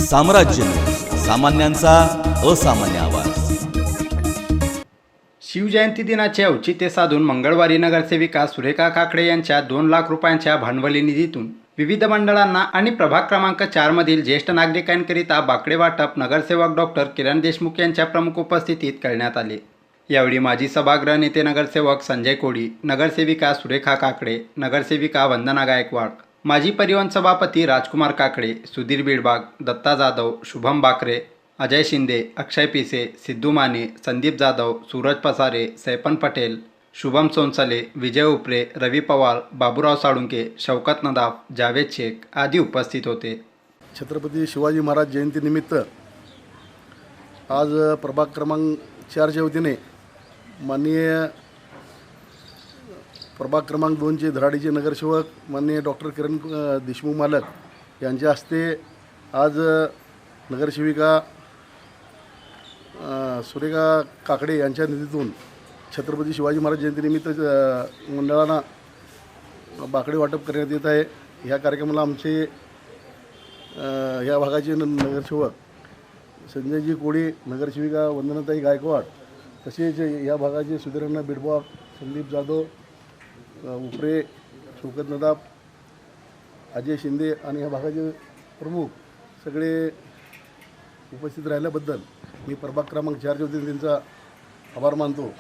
साम्राज्य न्यूज, सामान्यांचा असामान्य आवाज। शिवजयंती दिनाचे औचित्य साधून मंगळवारी नगरसेविका सुरेखा काकडे यांच्या 2 लाख रुपयांच्या भांडवली निधीतून विविध मंडळांना आणि प्रभाग क्रमांक 4 मधील ज्येष्ठ नागरिकांकरिता बाकडे वाटप नगरसेवक डॉक्टर किरण देशमुख यांच्या प्रमुख उपस्थितीत करण्यात आले। यावेळी माजी सभागृह नेते नगरसेवक संजय कोडी, नगरसेविका सुरेखा काकडे, नगरसेविका वंदना गायकवाड, माजी परिवहन सभापती राजकुमार काकडे, सुधीर बिडबाग, दत्ता जाधव, शुभम बाकरे, अजय शिंदे, अक्षय पिसे, सिद्धू माने, संदीप जाधव, सूरज पसारे, सैपन पटेल, शुभम सोनसले, विजय उपरे, रवी पवार, बाबूराव साळुंके, शौकत नदाफ, जावेद शेख आदी उपस्थित होते। छत्रपती शिवाजी महाराज जयंतीनिमित्त आज प्रभाग क्रमांक 4च्या वतीने माननीय प्रभाग क्रमांक 2चे धराडीचे नगरसेवक माननीय डॉक्टर किरण देशमुख मालक यांच्या हस्ते आज नगरसेविका सुरेखा काकडे यांच्या निधीतून छत्रपती शिवाजी महाराज जयंतीनिमित्त मंडळांना बाकडे वाटप करण्यात येत आहे। ह्या कार्यक्रमाला आमचे या भागाचे नगरसेवक संजयजी कोडी, नगरसेविका वंदनाताई गायकवाड, तसेच या भागाचे सुधीरण्णा बिडबाग, संदीप जाधव, उपरे, शौकत नदाफ, अजय शिंदे आणि या भागाचे प्रमुख सगळे उपस्थित राहिल्याबद्दल मी प्रभाग क्रमांक 4च्या वतीने त्यांचा आभार मानतो।